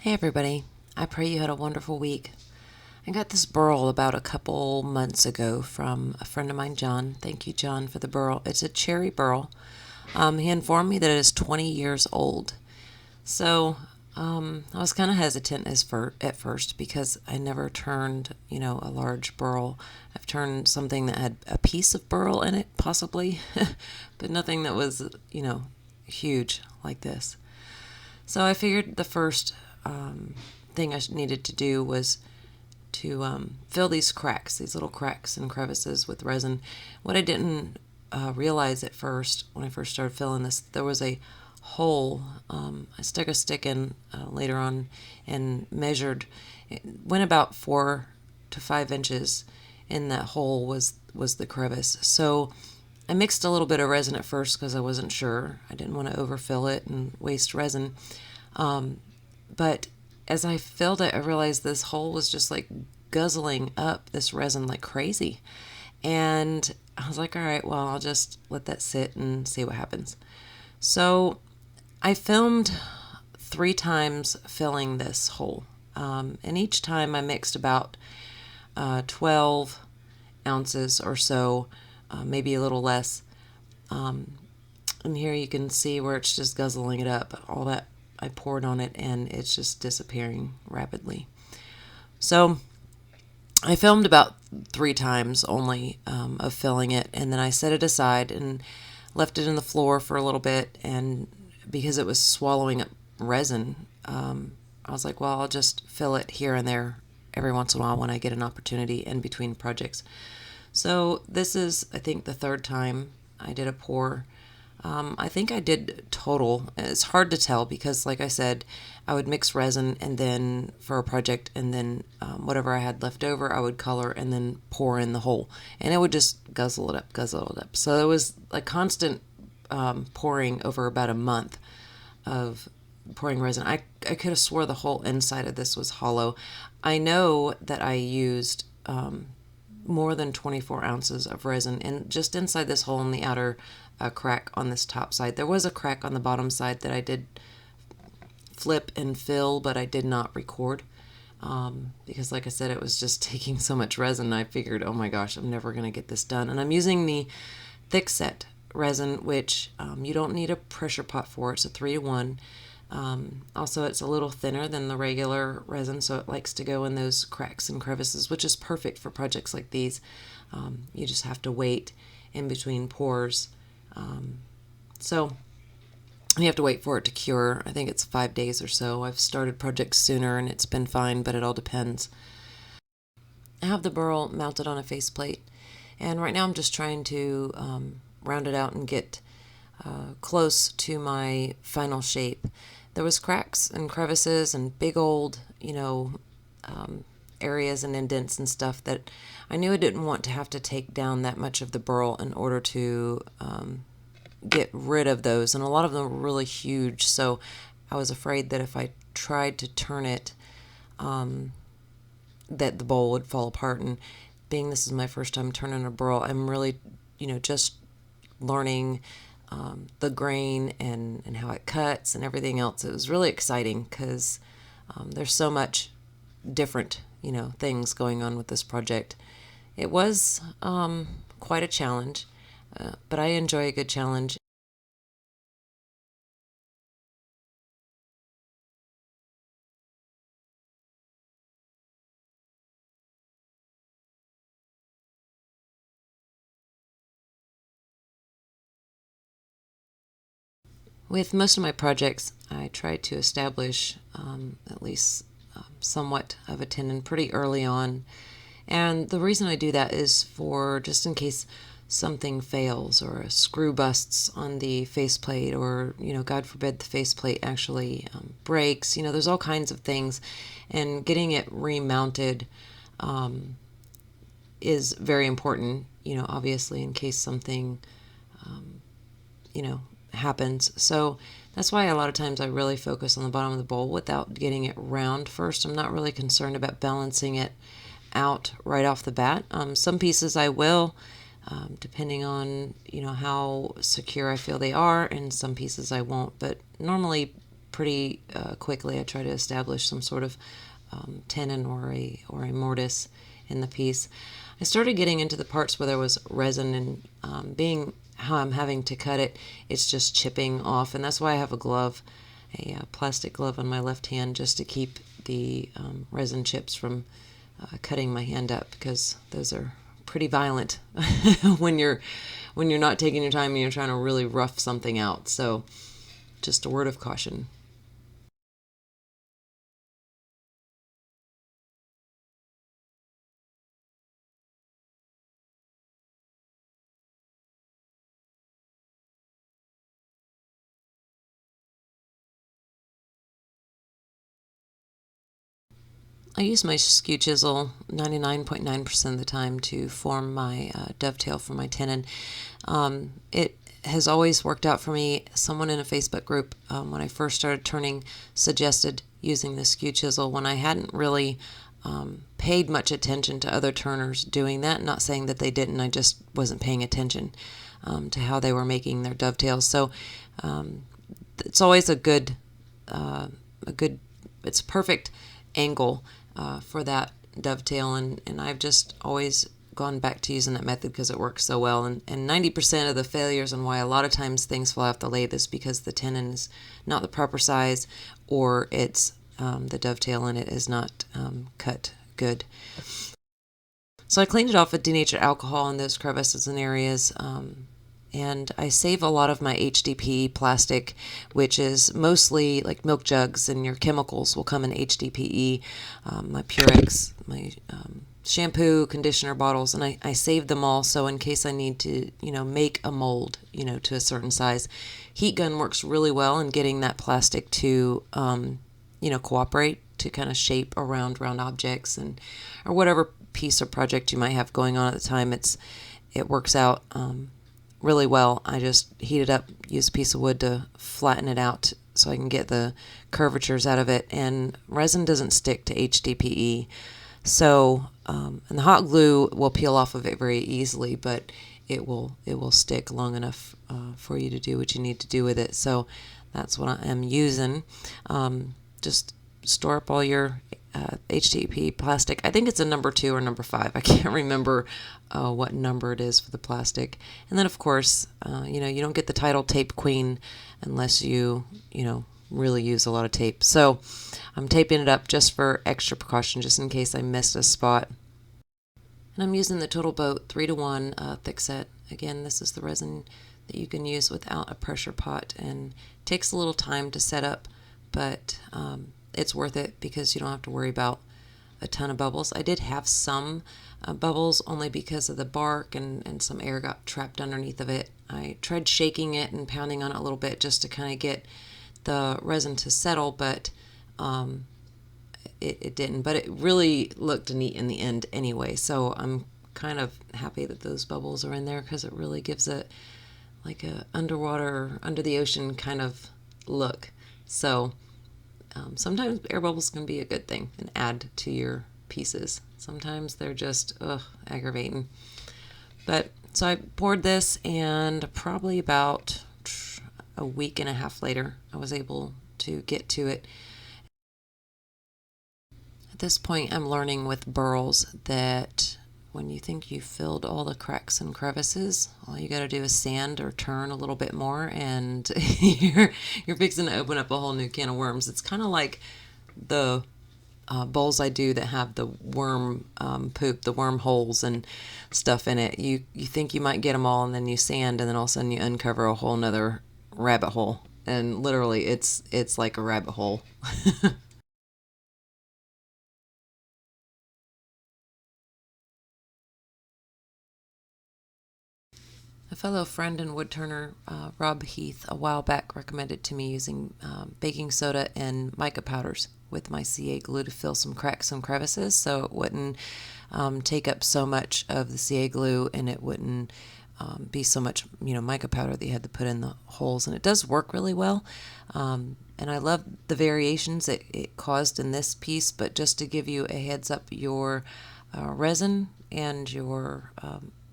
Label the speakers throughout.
Speaker 1: Hey everybody, I pray you had a wonderful week. I got this burl about a couple months ago from a friend of mine, John. Thank you, John, for the burl. It's a cherry burl. He informed me that it is 20 years old. So I was kind of hesitant at first because I never turned, a large burl. I've turned something that had a piece of burl in it, possibly, but nothing that was, huge like this. So I figured the first thing I needed to do was to fill these cracks, these little cracks and crevices with resin. What I didn't realize at first, when I first started filling this, there was a hole. I stuck a stick in later on and measured. It went about 4 to 5 inches. In that hole was the crevice. So I mixed a little bit of resin at first because I wasn't sure. I didn't want to overfill it and waste resin. But as I filled it, I realized this hole was just like guzzling up this resin like crazy. And I was like, all right, well, I'll just let that sit and see what happens. So I filmed 3 times filling this hole. And each time I mixed about 12 ounces or so, maybe a little less. And here you can see where it's just guzzling it up. All that I poured on it, and it's just disappearing rapidly. So I filmed about 3 times only of filling it, and then I set it aside and left it in the floor for a little bit. And because it was swallowing up resin, I was like, well, I'll just fill it here and there every once in a while when I get an opportunity in between projects. So this is, I think, the 3rd time I did a pour. I think I did total. It's hard to tell because, like I said, I would mix resin and then for a project, and then whatever I had left over, I would color and then pour in the hole, and it would just guzzle it up. So it was a constant pouring over about a month of pouring resin. I could have swore the whole inside of this was hollow. I know that I used more than 24 ounces of resin, and just inside this hole in the outer crack on this top side. There was a crack on the bottom side that I did flip and fill, but I did not record because, like I said, it was just taking so much resin. I figured, oh my gosh, I'm never going to get this done. And I'm using the thickset resin, which you don't need a pressure pot for. It's a 3-to-1. Also, it's a little thinner than the regular resin, so it likes to go in those cracks and crevices, which is perfect for projects like these. You just have to wait in between pours. So you have to wait for it to cure. I think it's 5 days or so. I've started projects sooner and it's been fine, but it all depends. I have the burl mounted on a faceplate, and right now I'm just trying to round it out and get close to my final shape. There was cracks and crevices and big old, areas and indents and stuff that I knew I didn't want to have to take down that much of the burl in order to get rid of those. And a lot of them were really huge, so I was afraid that if I tried to turn it, that the bowl would fall apart. And being this is my first time turning a burl, I'm really, just learning the grain and how it cuts and everything else. It was really exciting because there's so much different, things going on with this project. It was quite a challenge, but I enjoy a good challenge. With most of my projects, I try to establish at least somewhat of a tendon pretty early on. And the reason I do that is for just in case something fails or a screw busts on the faceplate, or, God forbid the faceplate actually breaks. There's all kinds of things. And getting it remounted is very important, obviously, in case something, happens. So that's why a lot of times I really focus on the bottom of the bowl without getting it round first. I'm not really concerned about balancing it out right off the bat. Some pieces I will, depending on how secure I feel they are, and some pieces I won't. But normally pretty quickly. I try to establish some sort of tenon or a mortise in the piece. I started getting into the parts where there was resin, and being how I'm having to cut it, it's just chipping off, and that's why I have a glove, a plastic glove on my left hand, just to keep the resin chips from cutting my hand up, because those are pretty violent when you're not taking your time and you're trying to really rough something out. So just a word of caution. I use my skew chisel 99.9% of the time to form my dovetail for my tenon. It has always worked out for me. Someone in a Facebook group, when I first started turning, suggested using the skew chisel when I hadn't really paid much attention to other turners doing that. Not saying that they didn't, I just wasn't paying attention to how they were making their dovetails. So it's always a good, it's a perfect angle for that dovetail, and I've just always gone back to using that method because it works so well. And 90% of the failures and why a lot of times things fall off the lathe is because the tenon is not the proper size, or it's the dovetail in it is not cut good. So I cleaned it off with denatured alcohol in those crevices and areas. And I save a lot of my HDPE plastic, which is mostly like milk jugs, and your chemicals will come in HDPE, my Purex, my shampoo, conditioner bottles, and I save them all so in case I need to, make a mold, to a certain size. Heat gun works really well in getting that plastic to, cooperate, to kind of shape around round objects or whatever piece or project you might have going on at the time. It works out really well. I just heat it up, use a piece of wood to flatten it out so I can get the curvatures out of it, and resin doesn't stick to HDPE. So, and the hot glue will peel off of it very easily, but it will stick long enough for you to do what you need to do with it. So that's what I am using. Just store up all your HDPE plastic. I think it's a number 2 or number 5. I can't remember what number it is for the plastic. And then, of course, you don't get the title tape queen unless you really use a lot of tape. So I'm taping it up just for extra precaution, just in case I missed a spot. And I'm using the Total Boat 3-to-1 thick set. Again, this is the resin that you can use without a pressure pot, and it takes a little time to set up, but it's worth it because you don't have to worry about a ton of bubbles. I did have some bubbles only because of the bark and some air got trapped underneath of it. I tried shaking it and pounding on it a little bit just to kind of get the resin to settle, but it didn't. But it really looked neat in the end anyway, so I'm kind of happy that those bubbles are in there because it really gives it like a underwater, under the ocean kind of look. So sometimes air bubbles can be a good thing and add to your pieces. Sometimes they're just aggravating. But so I poured this, and probably about a week and a half later, I was able to get to it. At this point, I'm learning with Burls that when you think you've filled all the cracks and crevices, all you got to do is sand or turn a little bit more, and you're fixing to open up a whole new can of worms. It's kind of like the bowls I do that have the worm poop, the worm holes and stuff in it. You think you might get them all, and then you sand, and then all of a sudden you uncover a whole nother rabbit hole, and literally it's like a rabbit hole. A fellow friend and woodturner, Rob Heath, a while back recommended to me using baking soda and mica powders with my CA glue to fill some cracks and crevices, so it wouldn't take up so much of the CA glue, and it wouldn't be so much mica powder that you had to put in the holes. And it does work really well, and I love the variations it caused in this piece. But just to give you a heads up, your resin and your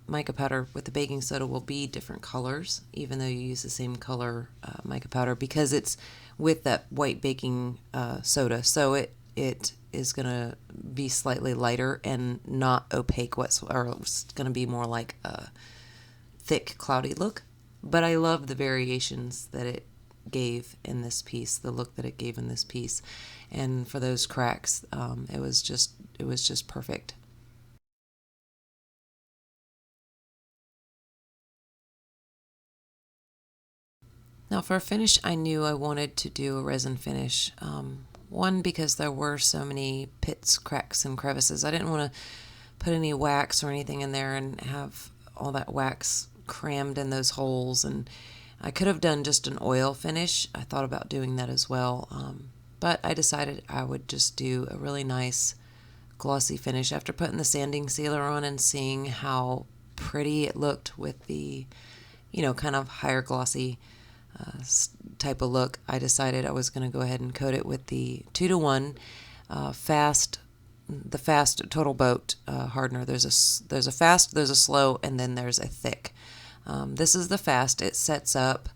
Speaker 1: mica powder with the baking soda will be different colors, even though you use the same color mica powder, because it's with that white baking soda. So it is going to be slightly lighter and not opaque whatsoever. It's going to be more like a thick, cloudy look. But I love the variations that it gave in this piece, the look that it gave in this piece. And for those cracks, it was just perfect. Now for a finish, I knew I wanted to do a resin finish. One, because there were so many pits, cracks, and crevices. I didn't want to put any wax or anything in there and have all that wax crammed in those holes. And I could have done just an oil finish. I thought about doing that as well. But I decided I would just do a really nice glossy finish after putting the sanding sealer on and seeing how pretty it looked with the, kind of higher glossy type of look. I decided I was going to go ahead and coat it with the 2-to-1 fast total boat hardener. There's a fast, there's a slow, and then there's a thick. This is the fast. It sets up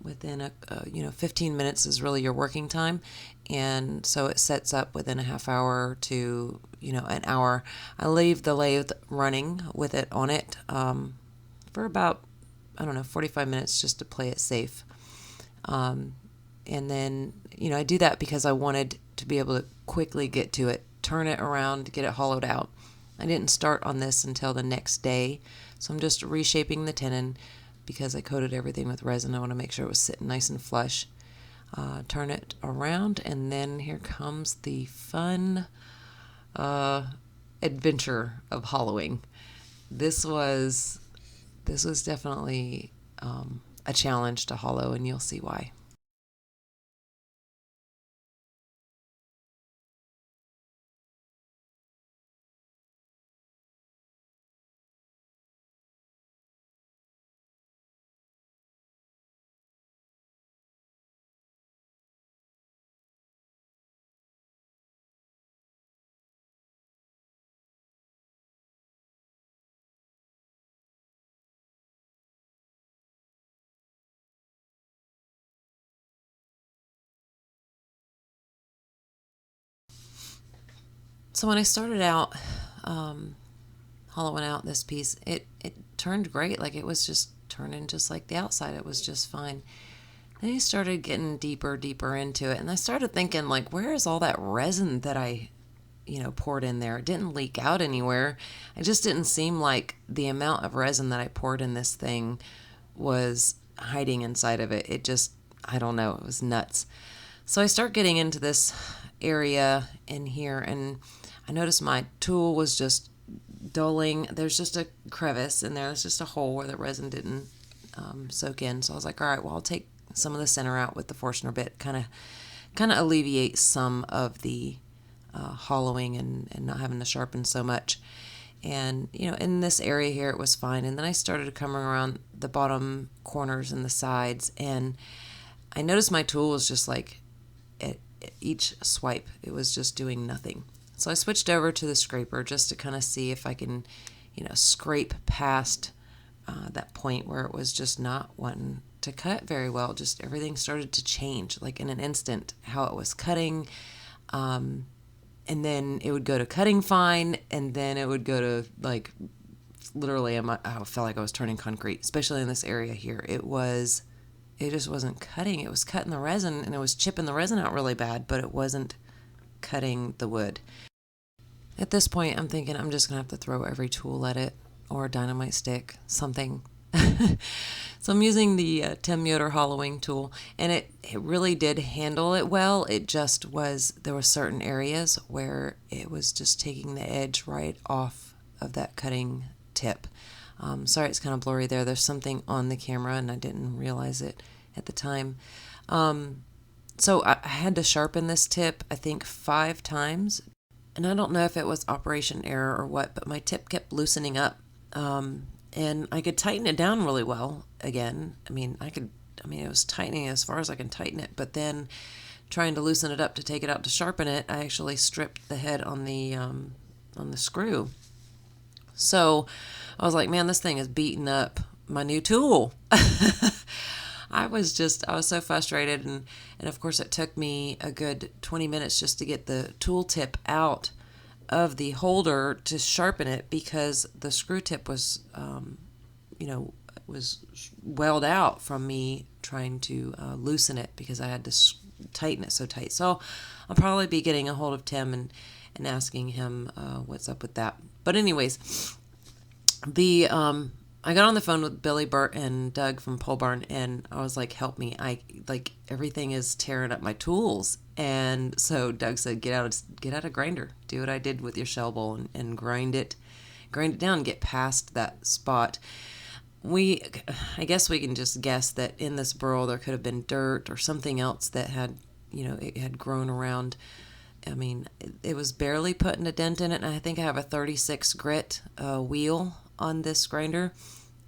Speaker 1: within 15 minutes is really your working time, and so it sets up within a half hour to an hour. I leave the lathe running with it on it for about 45 minutes just to play it safe. And then, I do that because I wanted to be able to quickly get to it, turn it around, get it hollowed out. I didn't start on this until the next day, so I'm just reshaping the tenon because I coated everything with resin. I want to make sure it was sitting nice and flush. Turn it around, and then here comes the fun adventure of hollowing. This was definitely a challenge to hollow, and you'll see why. So when I started out hollowing out this piece, it turned great. Like, it was just turning just like the outside. It was just fine. Then I started getting deeper into it, and I started thinking, like, where is all that resin that I poured in there? It didn't leak out anywhere. It just didn't seem like the amount of resin that I poured in this thing was hiding inside of it. It just, I don't know, it was nuts. So I start getting into this area in here, and I noticed my tool was just dulling. There's just a crevice in there. There's just a hole where the resin didn't soak in. So I was like, all right, well, I'll take some of the center out with the Forstner Bit, kind of alleviate some of the hollowing and not having to sharpen so much. And in this area here it was fine, and then I started coming around the bottom corners and the sides, and I noticed my tool was just like at each swipe it was just doing nothing. So I switched over to the scraper just to kind of see if I can scrape past that point where it was just not wanting to cut very well. Just everything started to change like in an instant, how it was cutting, and then it would go to cutting fine, and then it would go to like literally I felt like I was turning concrete, especially in this area here. It just wasn't cutting. It was cutting the resin, and it was chipping the resin out really bad, but it wasn't cutting the wood. At this point, I'm thinking I'm just going to have to throw every tool at it, or a dynamite stick, something. So I'm using the Tim Yoder hollowing tool, and it really did handle it well. It just was, there were certain areas where it was just taking the edge right off of that cutting tip. Sorry, it's kind of blurry there. There's something on the camera, and I didn't realize it at the time. So I had to sharpen this tip, I think 5 times. And I don't know if it was operation error or what, but my tip kept loosening up. And I could tighten it down really well again. It was tightening as far as I can tighten it, but then trying to loosen it up to take it out to sharpen it, I actually stripped the head on the screw. So I was like, man, this thing is beating up my new tool. I was so frustrated. And of course, it took me a good 20 minutes just to get the tool tip out of the holder to sharpen it because the screw tip was, was welled out from me trying to loosen it because I had to tighten it so tight. So I'll probably be getting a hold of Tim and asking him what's up with that. But anyways, I got on the phone with Billy, Bert, and Doug from Pole Barn, and I was like, "Help me! Everything is tearing up my tools." And so Doug said, "Get out a grinder. Do what I did with your shell bowl and grind it down. Get past that spot." I guess we can just guess that in this burl there could have been dirt or something else that had, it had grown around. I mean, it was barely putting a dent in it, and I think I have a 36 grit wheel on this grinder.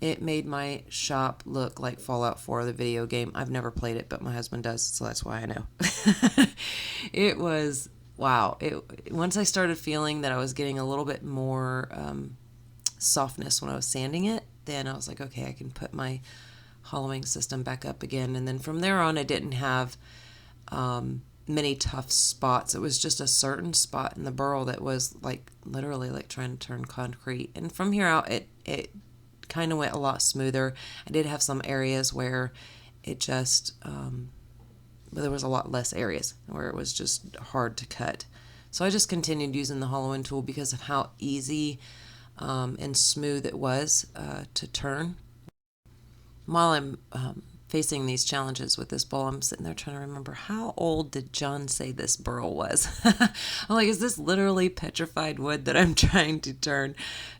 Speaker 1: It made my shop look like Fallout 4, the video game. I've never played it, but my husband does, so that's why I know. It was, wow. Once I started feeling that I was getting a little bit more softness when I was sanding it, then I was like, okay, I can put my hollowing system back up again. And then from there on, I didn't have many tough spots. It was just a certain spot in the burl that was like literally like trying to turn concrete. And from here out, it kind of went a lot smoother. I did have some areas where it just, there was a lot less areas where it was just hard to cut. So I just continued using the hollowing tool because of how easy and smooth it was to turn. While I'm facing these challenges with this bowl, I'm sitting there trying to remember, how old did John say this burl was? I'm like, is this literally petrified wood that I'm trying to turn?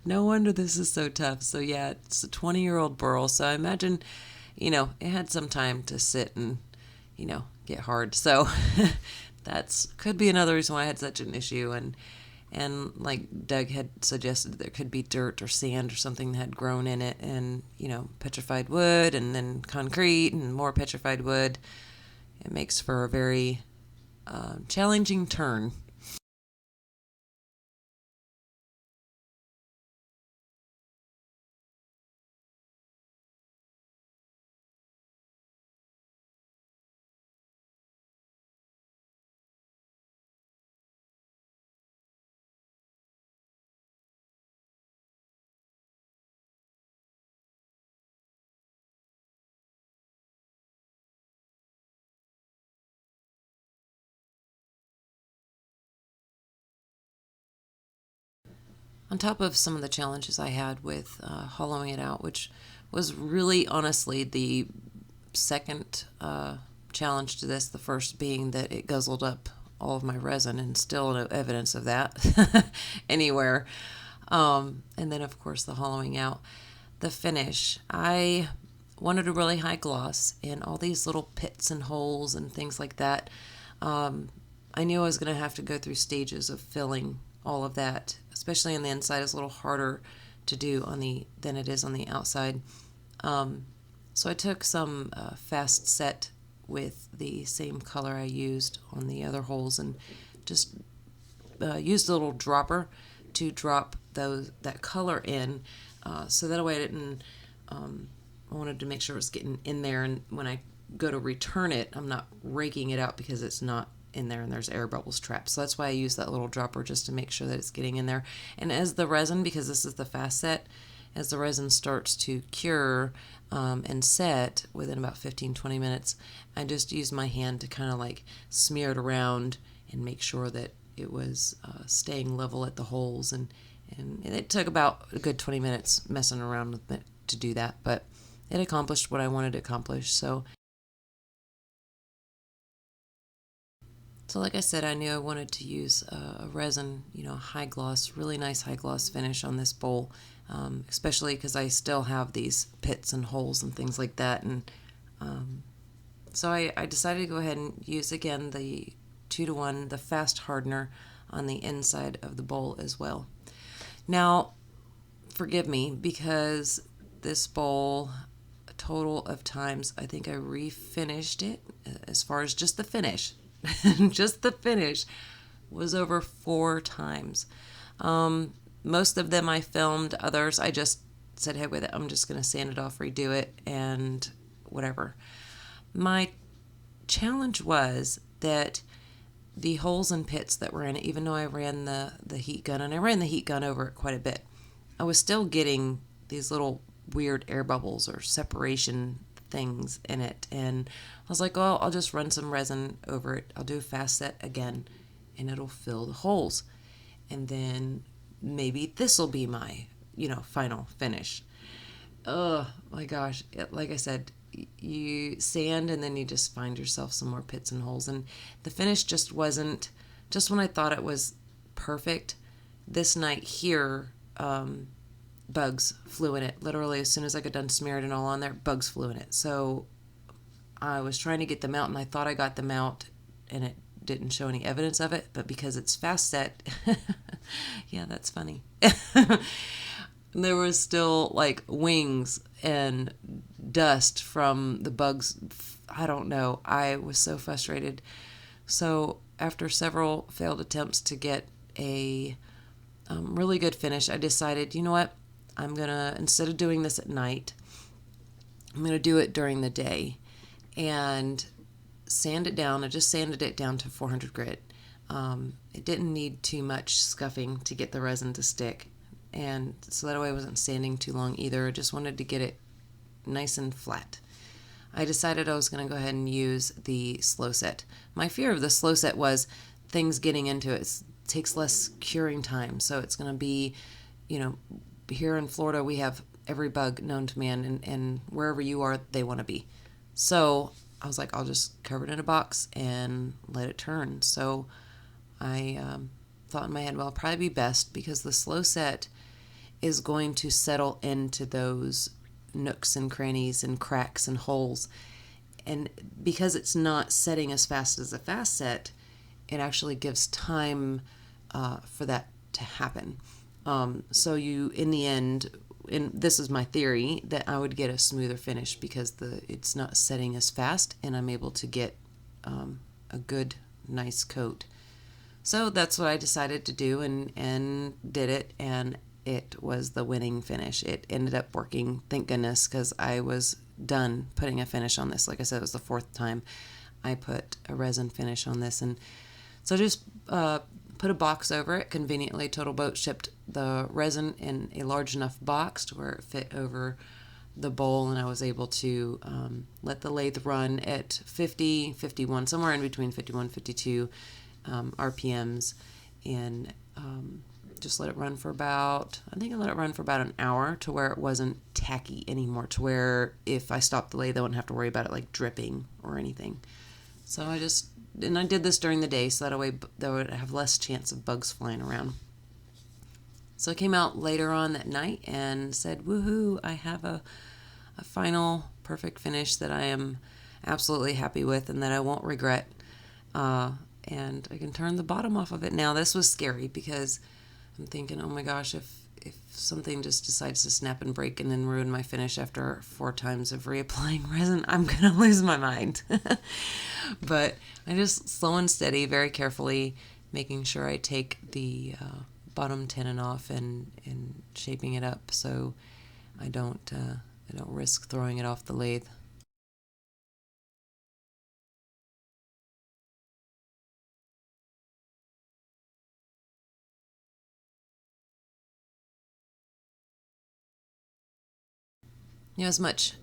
Speaker 1: No wonder this is so tough. So yeah, it's a 20-year-old burl. So I imagine, it had some time to sit and, get hard. So that's could be another reason why I had such an issue. And like Doug had suggested, there could be dirt or sand or something that had grown in it, and petrified wood, and then concrete, and more petrified wood. It makes for a very challenging turn. On top of some of the challenges I had with hollowing it out, which was really honestly the second challenge to this, the first being that it guzzled up all of my resin, and still no evidence of that anywhere. And then, of course, the hollowing out. The finish. I wanted a really high gloss and all these little pits and holes and things like that. I knew I was going to have to go through stages of filling all of that, especially on the inside. It's a little harder to do than it is on the outside. So I took some fast set with the same color I used on the other holes, and just used a little dropper to drop that color in, so that way I wanted to make sure it was getting in there, and when I go to return it, I'm not raking it out because it's not in there and there's air bubbles trapped. So that's why I use that little dropper, just to make sure that it's getting in there. And as the resin, because this is the fast set, as the resin starts to cure and set within about 15-20 minutes, I just use my hand to kind of like smear it around and make sure that it was staying level at the holes. And it took about a good 20 minutes messing around with it to do that, but it accomplished what I wanted to accomplish. So like I said, I knew I wanted to use a resin, high gloss, really nice high gloss finish on this bowl, especially because I still have these pits and holes and things like that. And so I decided to go ahead and use again the 2-to-1, the fast hardener on the inside of the bowl as well. Now, forgive me, because this bowl, a total of times, I think I refinished it, as far as just the finish. Just the finish was over 4 times. Most of them I filmed, others I just said, hey, with it, I'm just going to sand it off, redo it, and whatever. My challenge was that the holes and pits that were in it, even though I ran the heat gun, and I ran the heat gun over it quite a bit, I was still getting these little weird air bubbles or separation things in it. And I was like, oh, I'll just run some resin over it. I'll do a fast set again, and it'll fill the holes. And then maybe this will be my, final finish. Oh my gosh. Like I said, you sand and then you just find yourself some more pits and holes. And the finish just wasn't, just when I thought it was perfect, this night here, bugs flew in it. Literally, as soon as I got done smearing it all on there, bugs flew in it. So I was trying to get them out, and I thought I got them out, and it didn't show any evidence of it. But because it's fast set, yeah, that's funny. There was still like wings and dust from the bugs. I don't know. I was so frustrated. So after several failed attempts to get a really good finish, I decided, you know what? I'm going to, instead of doing this at night, I'm going to do it during the day and sand it down. I just sanded it down to 400 grit. It didn't need too much scuffing to get the resin to stick. And so that way I wasn't sanding too long either. I just wanted to get it nice and flat. I decided I was going to go ahead and use the slow set. My fear of the slow set was things getting into it. It takes less curing time. So it's going to be, here in Florida, we have every bug known to man, and wherever you are, they want to be. So I was like, I'll just cover it in a box and let it turn. So I thought in my head, well, it'll probably be best because the slow set is going to settle into those nooks and crannies and cracks and holes. And because it's not setting as fast as a fast set, it actually gives time for that to happen. So you, in the end, and this is my theory, that I would get a smoother finish because it's not setting as fast, and I'm able to get a good, nice coat. So that's what I decided to do, and did it, and it was the winning finish. It ended up working, thank goodness, because I was done putting a finish on this. Like I said, it was the 4th time I put a resin finish on this, and so just put a box over it. Conveniently, Total Boat shipped the resin in a large enough box to where it fit over the bowl, and I was able to let the lathe run at 50, 51, somewhere in between 51, 52 RPMs, and just let it run for about, I think I let it run for about an hour to where it wasn't tacky anymore, to where if I stopped the lathe, I wouldn't have to worry about it like dripping or anything. So I did this during the day, so that way I would have less chance of bugs flying around. So I came out later on that night and said, woohoo, I have a final perfect finish that I am absolutely happy with and that I won't regret. And I can turn the bottom off of it now. This was scary because I'm thinking, oh my gosh, if something just decides to snap and break and then ruin my finish after 4 times of reapplying resin, I'm going to lose my mind. But I just slow and steady, very carefully, making sure I take the bottom tenon off and shaping it up so I don't risk throwing it off the lathe. As much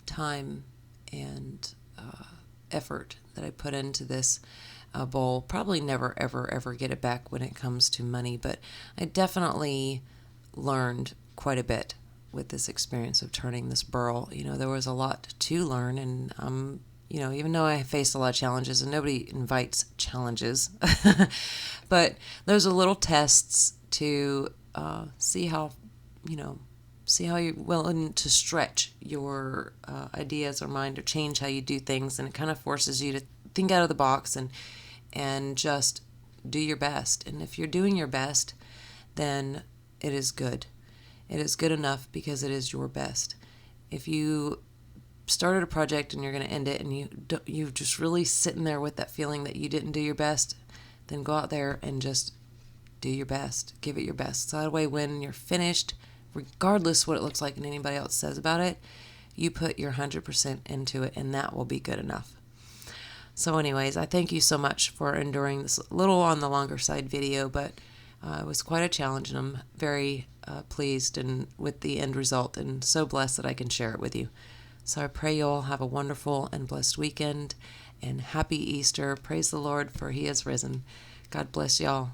Speaker 1: time and effort that I put into this bowl, probably never, ever, ever get it back when it comes to money, but I definitely learned quite a bit with this experience of turning this Burl. There was a lot to learn, and even though I faced a lot of challenges, and nobody invites challenges, but those are little tests to see how you're willing to stretch your ideas or mind or change how you do things, and it kind of forces you to think out of the box and just do your best. And if you're doing your best, then it is good. It is good enough because it is your best. If you started a project and you're going to end it and you're just really sitting there with that feeling that you didn't do your best, then go out there and just do your best. Give it your best. So that way when you're finished, regardless what it looks like and anybody else says about it, you put your 100% into it, and that will be good enough. So anyways, I thank you so much for enduring this little on the longer side video, but it was quite a challenge, and I'm very pleased and with the end result, and so blessed that I can share it with you. So I pray you all have a wonderful and blessed weekend, and happy Easter. Praise the Lord, for He has risen. God bless y'all.